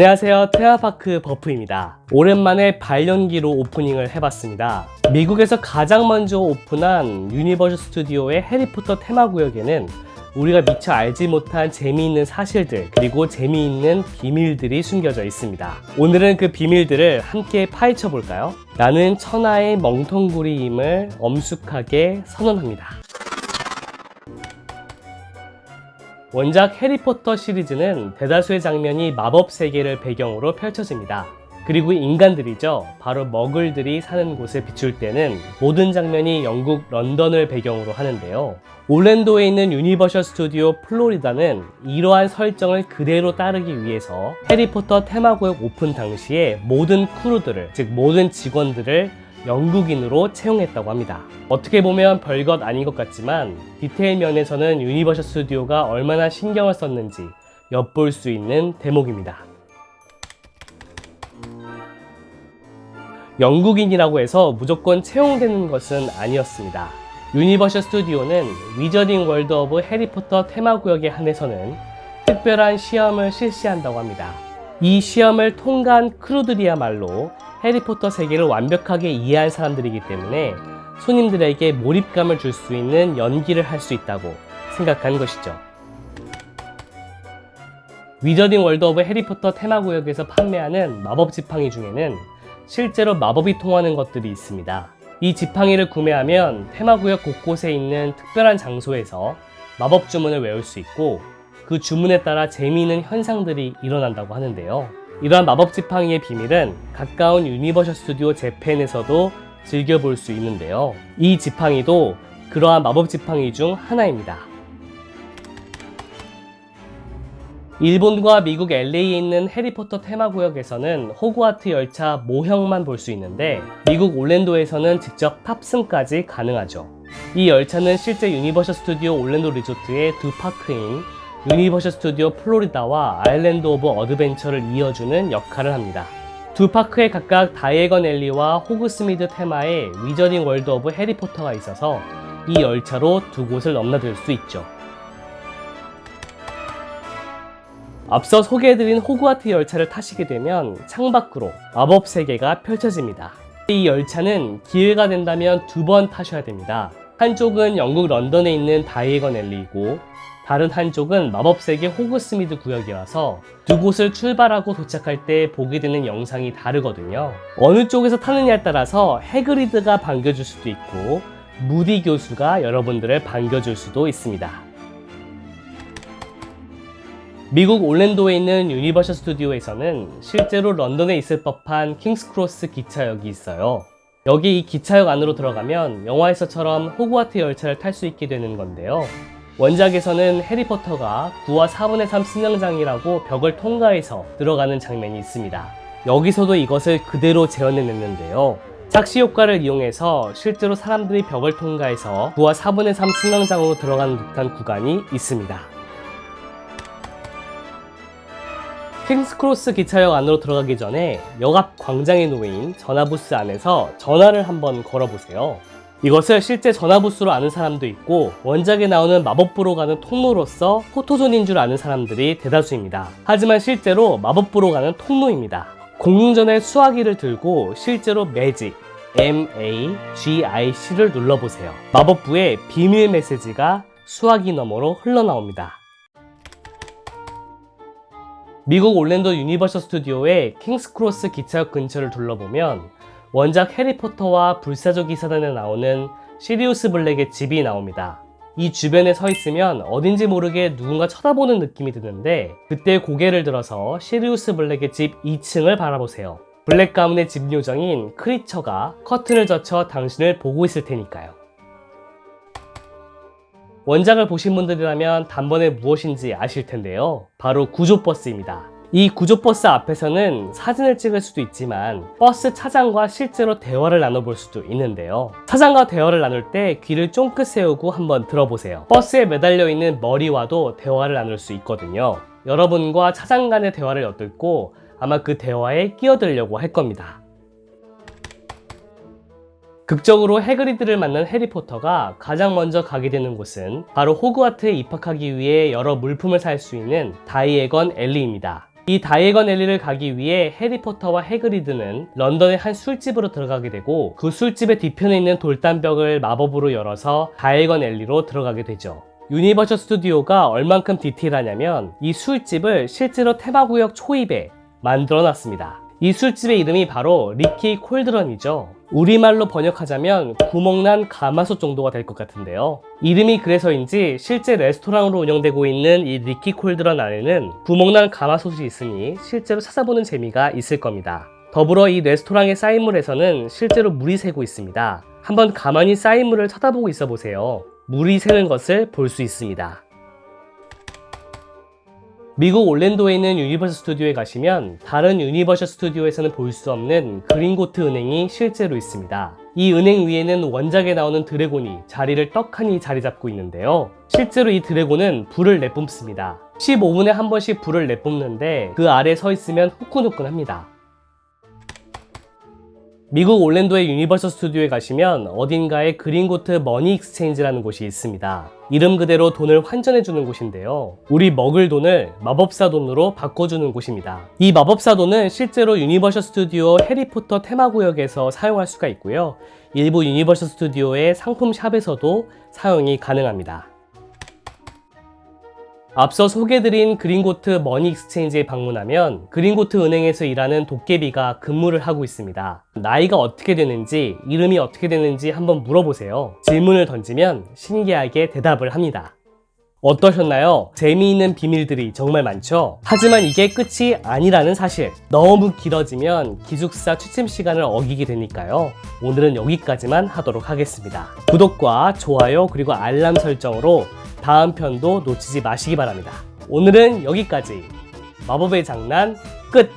안녕하세요, 테마파크 버프입니다. 오랜만에 발연기로 오프닝을 해봤습니다. 미국에서 가장 먼저 오픈한 유니버셜 스튜디오의 해리포터 테마구역에는 우리가 미처 알지 못한 재미있는 사실들 그리고 재미있는 비밀들이 숨겨져 있습니다. 오늘은 그 비밀들을 함께 파헤쳐 볼까요? 나는 천하의 멍텅구리임을 엄숙하게 선언합니다. 원작 해리포터 시리즈는 대다수의 장면이 마법 세계를 배경으로 펼쳐집니다. 그리고 인간들이죠. 바로 머글들이 사는 곳을 비출 때는 모든 장면이 영국 런던을 배경으로 하는데요. 올랜도에 있는 유니버셜 스튜디오 플로리다는 이러한 설정을 그대로 따르기 위해서 해리포터 테마구역 오픈 당시에 모든 크루들을, 즉 모든 직원들을 영국인으로 채용했다고 합니다. 어떻게 보면 별것 아닌 것 같지만 디테일 면에서는 유니버셜 스튜디오가 얼마나 신경을 썼는지 엿볼 수 있는 대목입니다. 영국인이라고 해서 무조건 채용되는 것은 아니었습니다. 유니버셜 스튜디오는 위저딩 월드 오브 해리포터 테마구역에 한해서는 특별한 시험을 실시한다고 합니다. 이 시험을 통과한 크루들이야말로 해리포터 세계를 완벽하게 이해한 사람들이기 때문에 손님들에게 몰입감을 줄 수 있는 연기를 할 수 있다고 생각한 것이죠. 위저딩 월드 오브 해리포터 테마구역에서 판매하는 마법 지팡이 중에는 실제로 마법이 통하는 것들이 있습니다. 이 지팡이를 구매하면 테마구역 곳곳에 있는 특별한 장소에서 마법 주문을 외울 수 있고 그 주문에 따라 재미있는 현상들이 일어난다고 하는데요. 이러한 마법 지팡이의 비밀은 가까운 유니버셜 스튜디오 재팬에서도 즐겨볼 수 있는데요. 이 지팡이도 그러한 마법 지팡이 중 하나입니다. 일본과 미국 LA에 있는 해리포터 테마구역에서는 호그와트 열차 모형만 볼 수 있는데 미국 올랜도에서는 직접 탑승까지 가능하죠. 이 열차는 실제 유니버셜 스튜디오 올랜도 리조트의 두 파크인 유니버셜 스튜디오 플로리다와 아일랜드 오브 어드벤처를 이어주는 역할을 합니다. 두 파크에 각각 다이애건 앨리와 호그스미드 테마의 위저딩 월드 오브 해리포터가 있어서 이 열차로 두 곳을 넘나들 수 있죠. 앞서 소개해드린 호그와트 열차를 타시게 되면 창밖으로 마법 세계가 펼쳐집니다. 이 열차는 기회가 된다면 두 번 타셔야 됩니다. 한쪽은 영국 런던에 있는 다이애건 앨리이고 다른 한쪽은 마법세계 호그스미드 구역이라서 두 곳을 출발하고 도착할 때 보게 되는 영상이 다르거든요. 어느 쪽에서 타느냐에 따라서 해그리드가 반겨줄 수도 있고 무디 교수가 여러분들을 반겨줄 수도 있습니다. 미국 올랜도에 있는 유니버셜 스튜디오에서는 실제로 런던에 있을 법한 킹스크로스 기차역이 있어요. 여기 이 기차역 안으로 들어가면 영화에서처럼 호그와트 열차를 탈 수 있게 되는 건데요. 원작에서는 해리포터가 9와 4분의 3 승강장이라고 벽을 통과해서 들어가는 장면이 있습니다. 여기서도 이것을 그대로 재현해냈는데요. 착시 효과를 이용해서 실제로 사람들이 벽을 통과해서 9와 4분의 3 승강장으로 들어가는 듯한 구간이 있습니다. 킹스크로스 기차역 안으로 들어가기 전에 역 앞 광장에 놓인 전화부스 안에서 전화를 한번 걸어보세요. 이것을 실제 전화부스로 아는 사람도 있고 원작에 나오는 마법부로 가는 통로로서 포토존인 줄 아는 사람들이 대다수입니다. 하지만 실제로 마법부로 가는 통로입니다. 공중전의 수화기를 들고 실제로 매직, MAGIC를 눌러보세요. 마법부의 비밀 메시지가 수화기 너머로 흘러나옵니다. 미국 올랜도 유니버셜 스튜디오의 킹스크로스 기차역 근처를 둘러보면 원작 해리포터와 불사조 기사단에 나오는 시리우스 블랙의 집이 나옵니다. 이 주변에 서 있으면 어딘지 모르게 누군가 쳐다보는 느낌이 드는데 그때 고개를 들어서 시리우스 블랙의 집 2층을 바라보세요. 블랙 가문의 집 요정인 크리처가 커튼을 젖혀 당신을 보고 있을 테니까요. 원작을 보신 분들이라면 단번에 무엇인지 아실 텐데요. 바로 구조버스입니다. 이 구조버스 앞에서는 사진을 찍을 수도 있지만 버스 차장과 실제로 대화를 나눠볼 수도 있는데요. 차장과 대화를 나눌 때 귀를 쫑긋 세우고 한번 들어보세요. 버스에 매달려 있는 머리와도 대화를 나눌 수 있거든요. 여러분과 차장 간의 대화를 엿듣고 아마 그 대화에 끼어들려고 할 겁니다. 극적으로 해그리드를 만난 해리포터가 가장 먼저 가게 되는 곳은 바로 호그와트에 입학하기 위해 여러 물품을 살 수 있는 다이애건 앨리입니다. 이 다이애건 앨리를 가기 위해 해리포터와 해그리드는 런던의 한 술집으로 들어가게 되고 그 술집의 뒤편에 있는 돌담벽을 마법으로 열어서 다이애건 앨리로 들어가게 되죠. 유니버셜 스튜디오가 얼만큼 디테일하냐면 이 술집을 실제로 테마구역 초입에 만들어 놨습니다. 이 술집의 이름이 바로 리키 콜드런이죠. 우리말로 번역하자면 구멍난 가마솥 정도가 될 것 같은데요. 이름이 그래서인지 실제 레스토랑으로 운영되고 있는 이 리키 콜드런 안에는 구멍난 가마솥이 있으니 실제로 찾아보는 재미가 있을 겁니다. 더불어 이 레스토랑의 사인물에서는 실제로 물이 새고 있습니다. 한번 가만히 사인물을 쳐다보고 있어 보세요. 물이 새는 것을 볼 수 있습니다. 미국 올랜도에 있는 유니버셜 스튜디오에 가시면 다른 유니버셜 스튜디오에서는 볼 수 없는 그린고트 은행이 실제로 있습니다. 이 은행 위에는 원작에 나오는 드래곤이 자리를 떡하니 자리 잡고 있는데요. 실제로 이 드래곤은 불을 내뿜습니다. 15분에 한 번씩 불을 내뿜는데 그 아래 서 있으면 후끈후끈합니다. 미국 올랜도의 유니버셜 스튜디오에 가시면 어딘가에 그린고트 머니 익스체인지라는 곳이 있습니다. 이름 그대로 돈을 환전해주는 곳인데요. 우리 먹을 돈을 마법사 돈으로 바꿔주는 곳입니다. 이 마법사 돈은 실제로 유니버셜 스튜디오 해리포터 테마구역에서 사용할 수가 있고요. 일부 유니버셜 스튜디오의 상품샵에서도 사용이 가능합니다. 앞서 소개해드린 그린고트 머니 익스체인지에 방문하면 그린고트 은행에서 일하는 도깨비가 근무를 하고 있습니다. 나이가 어떻게 되는지, 이름이 어떻게 되는지 한번 물어보세요. 질문을 던지면 신기하게 대답을 합니다. 어떠셨나요? 재미있는 비밀들이 정말 많죠? 하지만 이게 끝이 아니라는 사실. 너무 길어지면 기숙사 취침 시간을 어기게 되니까요. 오늘은 여기까지만 하도록 하겠습니다. 구독과 좋아요 그리고 알람 설정으로 다음 편도 놓치지 마시기 바랍니다. 오늘은 여기까지. 마법의 장난 끝!